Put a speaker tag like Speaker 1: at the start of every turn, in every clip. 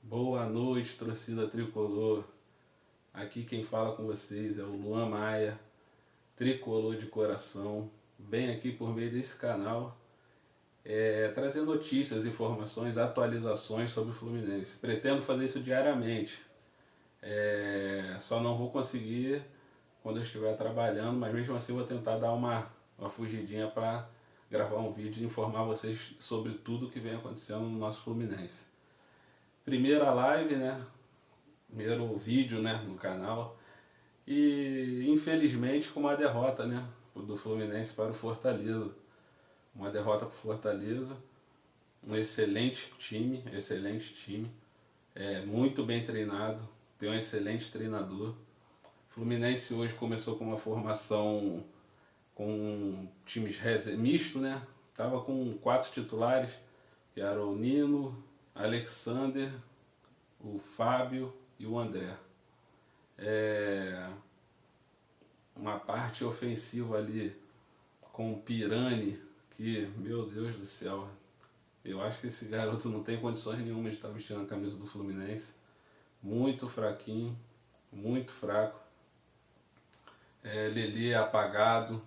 Speaker 1: Boa noite, torcida tricolor. Aqui quem fala com vocês é o Luan Maia, tricolor de coração. Venho aqui por meio desse canal trazer notícias, informações, atualizações sobre o Fluminense. Pretendo fazer isso diariamente. Só não vou conseguir quando eu estiver trabalhando, mas mesmo assim vou tentar dar uma fugidinha para gravar um vídeo e informar vocês sobre tudo que vem acontecendo no nosso Fluminense. Primeira live, né? Primeiro vídeo, né, no canal. E infelizmente com uma derrota, né, do Fluminense para o Fortaleza. Uma derrota para o Fortaleza. Um excelente time, muito bem treinado, tem um excelente treinador. O Fluminense hoje começou com uma formação com times misto, né? Tava com 4 titulares, que eram o Nino, Alexander, o Fábio e o André. Uma parte ofensiva ali com o Pirani, que, meu Deus do céu, eu acho que esse garoto não tem condições nenhuma de estar vestindo a camisa do Fluminense. Muito fraquinho, muito fraco. Lelê apagado,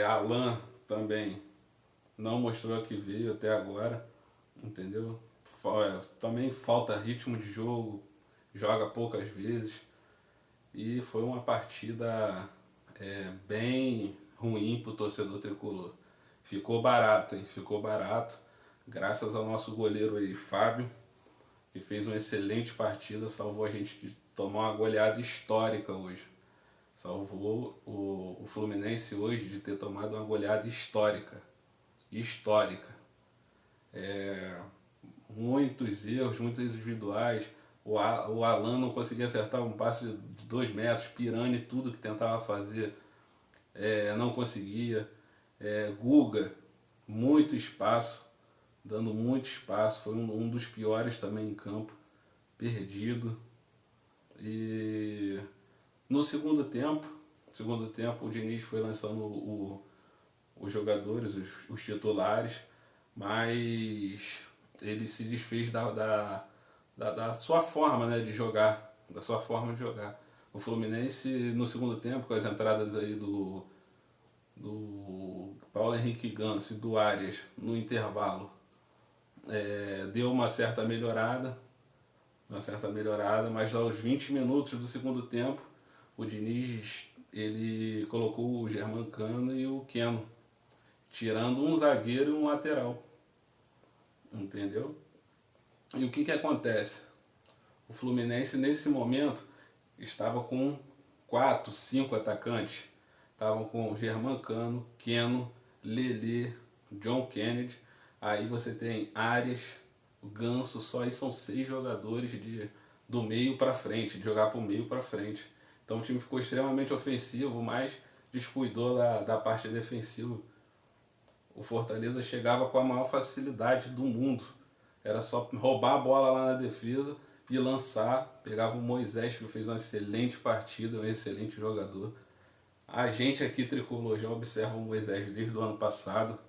Speaker 1: Alan também não mostrou que veio até agora, entendeu? Também falta ritmo de jogo, joga poucas vezes. E foi uma partida bem ruim para o torcedor tricolor. Ficou barato, hein? Ficou barato. Graças ao nosso goleiro aí, Fábio, que fez uma excelente partida, salvou a gente de tomar uma goleada histórica hoje. Salvou o Fluminense hoje de ter tomado uma goleada histórica. Histórica. Muitos erros, muitos individuais. O Alan não conseguia acertar um passe de 2 metros. Pirani, tudo que tentava fazer, não conseguia. Guga, muito espaço, dando muito espaço. Foi um dos piores também em campo, perdido. E no segundo tempo, o Diniz foi lançando os jogadores, os titulares, mas ele se desfez da sua forma, né, de jogar, da sua forma de jogar. O Fluminense no segundo tempo, com as entradas aí do Paulo Henrique Ganso e do Arias no intervalo, deu uma certa melhorada, mas aos 20 minutos do segundo tempo, o Diniz ele colocou o Germancano e o Keno, tirando um zagueiro e um lateral, entendeu? E o que acontece? O Fluminense nesse momento estava com 4, 5 atacantes. Estavam com Germancano, Keno, Lelê, John Kennedy. Aí você tem Arias, o Ganso, só aí são 6 jogadores do meio para frente, de jogar para o meio para frente. Então o time ficou extremamente ofensivo, mas descuidou da parte defensiva. O Fortaleza chegava com a maior facilidade do mundo. Era só roubar a bola lá na defesa e lançar. Pegava o Moisés, que fez uma excelente partida, um excelente jogador. A gente aqui, tricolor, já observa o Moisés desde o ano passado,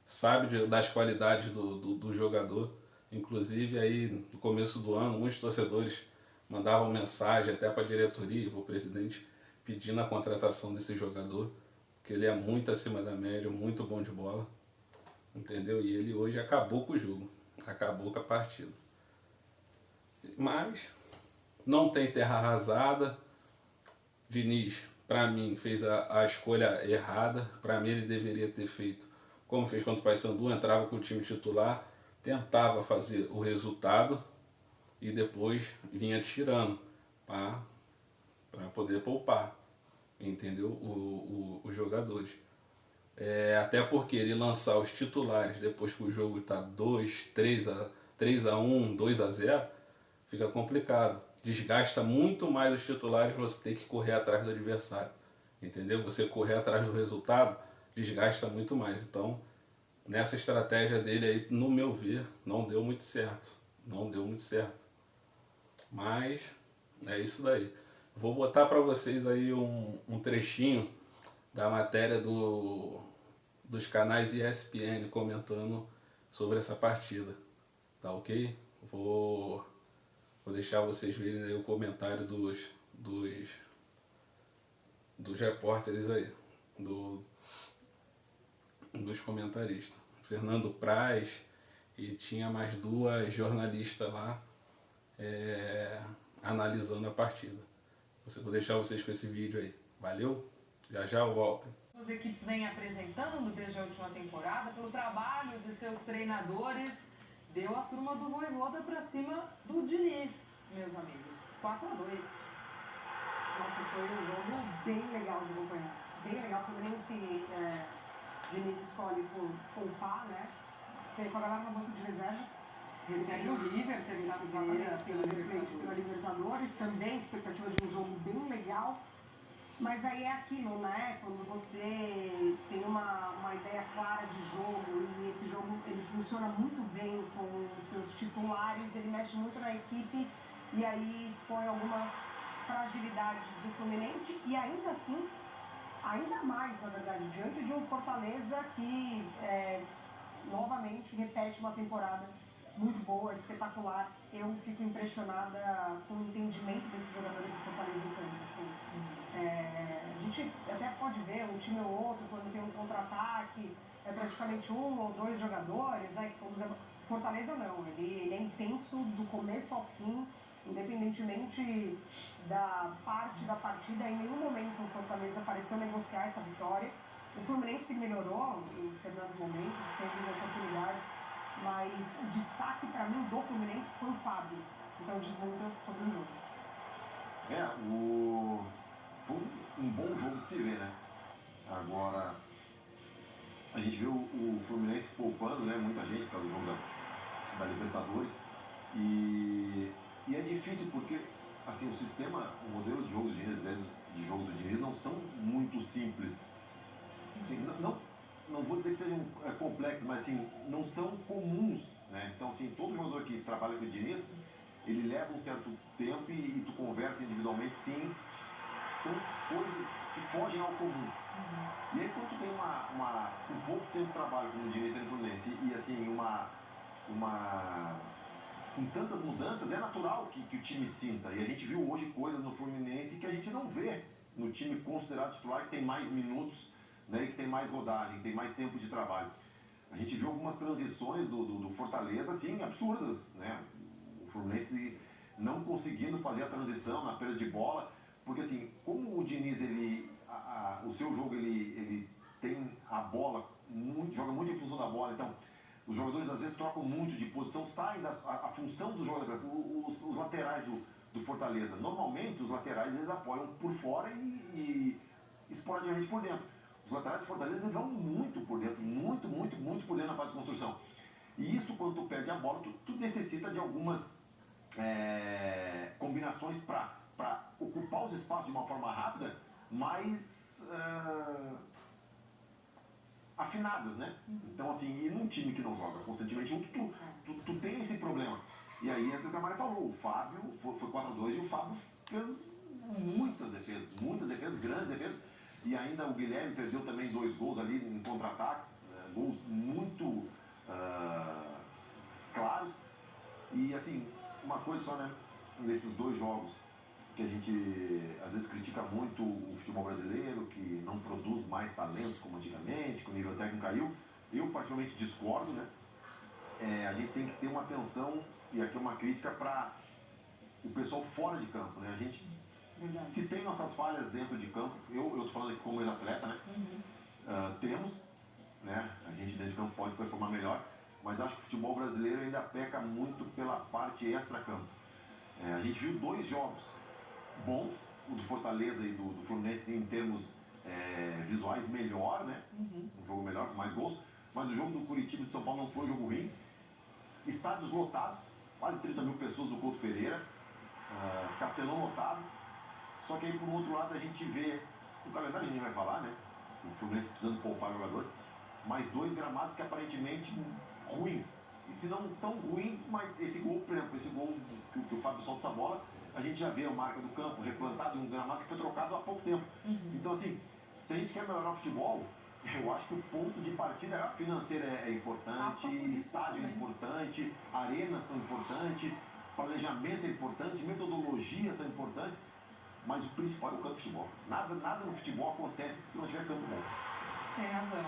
Speaker 1: sabe das qualidades do jogador. Inclusive, aí no começo do ano, muitos torcedores mandavam mensagem até para a diretoria, para o presidente, pedindo a contratação desse jogador, que ele é muito acima da média, muito bom de bola, entendeu? E ele hoje acabou com o jogo, acabou com a partida. Mas não tem terra arrasada. Diniz, para mim, fez a escolha errada. Para mim, ele deveria ter feito como fez contra o Paysandu, entrava com o time titular, tentava fazer o resultado e depois vinha tirando para poder poupar, entendeu? Os jogadores. Até porque ele lançar os titulares depois que o jogo está 2, 3-1, 2-0, fica complicado. Desgasta muito mais os titulares, você tem que correr atrás do adversário, entendeu? Você correr atrás do resultado desgasta muito mais. Então, nessa estratégia dele aí, no meu ver, não deu muito certo. Não deu muito certo. Mas é isso daí. Vou botar para vocês aí um trechinho da matéria dos canais ESPN comentando sobre essa partida. Tá ok? Vou deixar vocês verem aí o comentário dos repórteres aí, dos comentaristas. Fernando Praz e tinha mais duas jornalistas lá analisando a partida. Vou deixar vocês com esse vídeo aí. Valeu? Já já eu volto.
Speaker 2: As equipes vêm apresentando desde a última temporada, pelo trabalho de seus treinadores, deu a turma do Vojvoda pra cima do Diniz, meus amigos. 4-2.
Speaker 3: Nossa, foi um jogo bem legal de acompanhar. Bem legal. O Fluminense, Diniz escolhe por poupar, né? Veio com a galera no banco de reservas.
Speaker 2: Recebe o River, terça-feira,
Speaker 3: pela Libertadores, também expectativa de um jogo bem legal. Mas aí é aquilo, né? Quando você tem uma ideia clara de jogo e esse jogo ele funciona muito bem com os seus titulares, ele mexe muito na equipe e aí expõe algumas fragilidades do Fluminense e ainda assim, ainda mais, na verdade, diante de um Fortaleza que novamente repete uma temporada muito boa, espetacular. Eu fico impressionada com o entendimento desses jogadores do Fortaleza em campo, assim. A gente até pode ver um time ou outro, quando tem um contra-ataque, é praticamente um ou dois jogadores, né, que conduzem. Fortaleza não, ele é intenso do começo ao fim, independentemente da parte da partida, em nenhum momento o Fortaleza pareceu negociar essa vitória. O Fluminense melhorou em determinados momentos, teve oportunidades, mas o destaque para mim do Fluminense foi o Fábio. Então diz muito sobre o jogo.
Speaker 4: Foi um bom jogo de se ver, né? Agora, a gente viu o Fluminense poupando, né? Muita gente para o jogo da Libertadores. E é difícil porque, assim, o modelo de jogo do Diniz não são muito simples. Assim, não vou dizer que sejam complexos, mas assim, não são comuns, né? Então, assim, todo jogador que trabalha com o Diniz, ele leva um certo tempo e tu conversa individualmente, sim, são coisas que fogem ao comum. E aí, quando tu tem um pouco tempo de trabalho como o Diniz tem no Fluminense e assim, com tantas mudanças, é natural que o time sinta. E a gente viu hoje coisas no Fluminense que a gente não vê no time considerado titular, que tem mais minutos, né, e que tem mais rodagem, tem mais tempo de trabalho. A gente viu algumas transições do Fortaleza, assim, absurdas, né? O Fluminense não conseguindo fazer a transição na perda de bola, porque assim, como o Diniz, o seu jogo, ele tem a bola, joga muito em função da bola, então os jogadores às vezes trocam muito de posição, saem a função do jogador, os laterais do Fortaleza, normalmente os laterais eles apoiam por fora e esporadicamente por dentro. Os laterais de Fortaleza eles vão muito por dentro, muito por dentro na fase de construção. E isso, quando tu perde a bola, tu necessita de algumas combinações para ocupar os espaços de uma forma rápida, mais afinadas, né? Então, assim, e num time que não joga constantemente junto, tu tem esse problema. E aí entra o que a Maria falou, o Fábio foi 4-2 e o Fábio fez muitas defesas, grandes defesas. E ainda o Guilherme perdeu também 2 gols ali em contra-ataques, gols muito claros. E assim, uma coisa só, né? Nesses 2 jogos que a gente às vezes critica muito o futebol brasileiro, que não produz mais talentos como antigamente, que o nível técnico caiu. Eu particularmente discordo, né? A gente tem que ter uma atenção, e aqui é uma crítica para o pessoal fora de campo, né? A gente, se tem nossas falhas dentro de campo, eu tô falando aqui como ex-atleta, né? Temos, né? A gente dentro de campo pode performar melhor, mas acho que o futebol brasileiro ainda peca muito pela parte extra-campo. A gente viu 2 jogos bons, o do Fortaleza e do Fluminense em termos visuais melhor, né? Um jogo melhor, com mais gols, mas o jogo do Curitiba e de São Paulo não foi um jogo ruim. Estádios lotados, quase 30 mil pessoas no Couto Pereira, Castelão lotado. Só que aí, por outro lado, a gente vê, o calendário a gente vai falar, né? O Fluminense precisando poupar jogadores, mais 2 gramados que aparentemente ruins. E se não tão ruins, mas esse gol, por exemplo, esse gol que o Fábio solta essa bola, a gente já vê a marca do campo replantado em um gramado que foi trocado há pouco tempo. Então, assim, se a gente quer melhorar o futebol, Eu acho que o ponto de partida financeira é importante, estádio é importante, arenas são importantes, planejamento é importante, metodologias são importantes, mas o principal é o campo de futebol. Nada no futebol acontece se não tiver campo bom.
Speaker 2: Tem razão.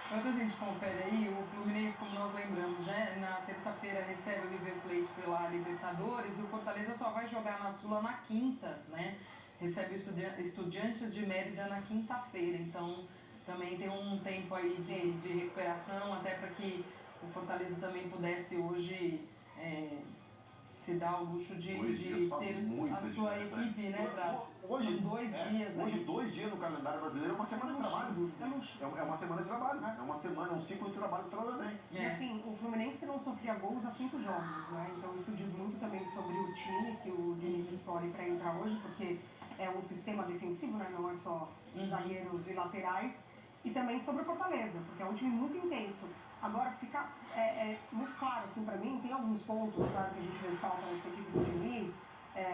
Speaker 2: Enquanto a gente confere aí, o Fluminense, como nós lembramos, já na terça-feira recebe o River Plate pela Libertadores, e o Fortaleza só vai jogar na Sula na quinta, né? Recebe o Estudiantes de Mérida na quinta-feira, então também tem um tempo aí de recuperação, até para que o Fortaleza também pudesse hoje se dar o luxo de ter a sua equipe, né?
Speaker 4: Hoje,
Speaker 2: são 2 dias
Speaker 4: hoje
Speaker 2: aí.
Speaker 4: 2 dias no calendário brasileiro é uma semana de trabalho. É uma semana de trabalho, é uma semana, é um ciclo de trabalho que o treinador tem.
Speaker 3: E assim, o Fluminense não sofria gols há 5 jogos, né? Então isso diz muito também sobre o time que o Diniz escolhe para entrar hoje, porque é um sistema defensivo, né? Não é só zagueiros e laterais. E também sobre o Fortaleza, porque é um time muito intenso. Agora fica muito claro, assim, para mim, tem alguns pontos, claro, que a gente ressalta nessa equipe do Diniz,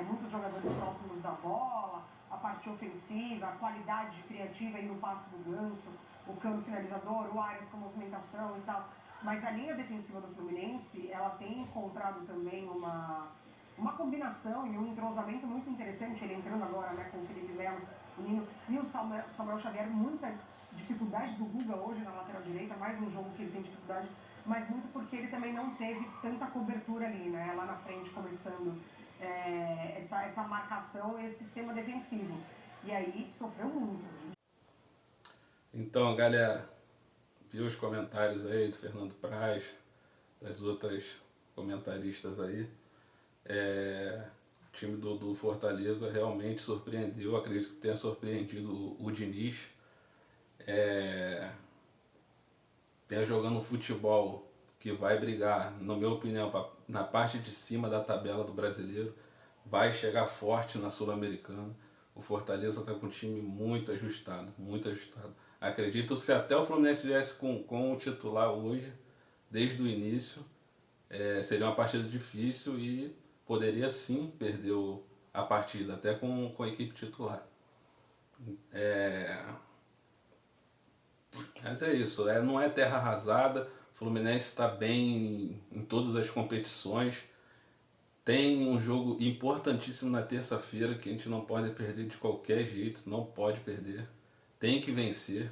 Speaker 3: muitos jogadores próximos da bola, a parte ofensiva, a qualidade criativa aí no passe do Ganso, o Cano finalizador, o Arias com movimentação e tal. Mas a linha defensiva do Fluminense, ela tem encontrado também uma combinação e um entrosamento muito interessante, ele entrando agora, né, com o Felipe Melo, o Nino e o Samuel Xavier, muita dificuldade do Guga hoje na lateral direita, mais um jogo que ele tem dificuldade, mas muito porque ele também não teve tanta cobertura ali, né, lá na frente, começando essa marcação e esse sistema defensivo. E aí sofreu muito.
Speaker 1: Então, galera, viu os comentários aí do Fernando Praz, das outras comentaristas aí. O time do Fortaleza realmente surpreendeu, acredito que tenha surpreendido o Diniz. Tem jogando um futebol que vai brigar, na minha opinião, na parte de cima da tabela do brasileiro, vai chegar forte na Sul-Americana. O Fortaleza está com um time muito ajustado, muito ajustado. Acredito que se até o Fluminense viesse com o titular hoje, desde o início, seria uma partida difícil e poderia sim perder a partida, até com a equipe titular. Mas é isso, não é terra arrasada, o Fluminense está bem em todas as competições. Tem um jogo importantíssimo na terça-feira que a gente não pode perder de qualquer jeito, não pode perder. Tem que vencer,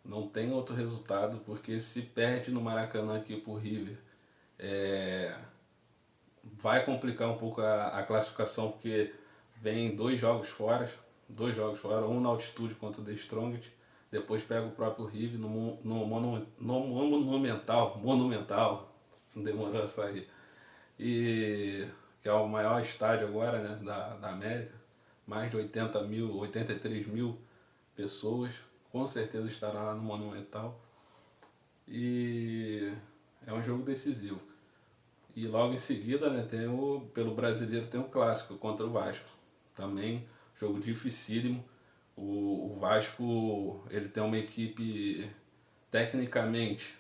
Speaker 1: não tem outro resultado, porque se perde no Maracanã aqui pro River, vai complicar um pouco a classificação, porque vem 2 jogos fora, um na altitude contra o The Strongest, depois pega o próprio River no Monumental, não demorou a sair, e que é o maior estádio agora, né, da América, mais de 83 mil pessoas, com certeza estará lá no Monumental, e é um jogo decisivo. E logo em seguida, né, pelo brasileiro tem o clássico contra o Vasco. Também jogo dificílimo. O Vasco, ele tem uma equipe, tecnicamente,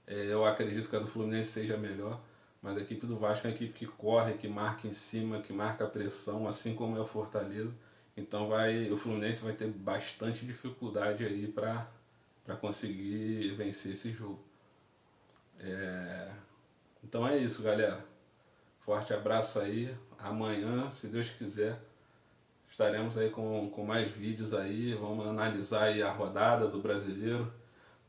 Speaker 1: eu acredito que a do Fluminense seja melhor, mas a equipe do Vasco é uma equipe que corre, que marca em cima, que marca a pressão, assim como é o Fortaleza. Então o Fluminense vai ter bastante dificuldade aí para conseguir vencer esse jogo. Então é isso, galera. Forte abraço aí. Amanhã, se Deus quiser, estaremos aí com mais vídeos aí. Vamos analisar aí a rodada do Brasileiro.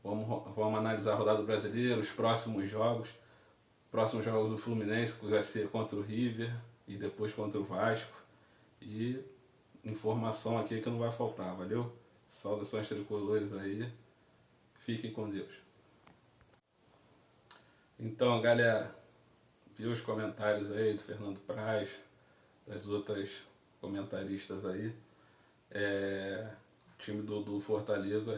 Speaker 1: Vamos analisar a rodada do Brasileiro, os próximos jogos. Próximos jogos do Fluminense, que vai ser contra o River e depois contra o Vasco. E informação aqui que não vai faltar, valeu? Saudações tricolores aí. Fiquem com Deus. Então, galera, viu os comentários aí do Fernando Praz, das outras comentaristas aí. O time do Fortaleza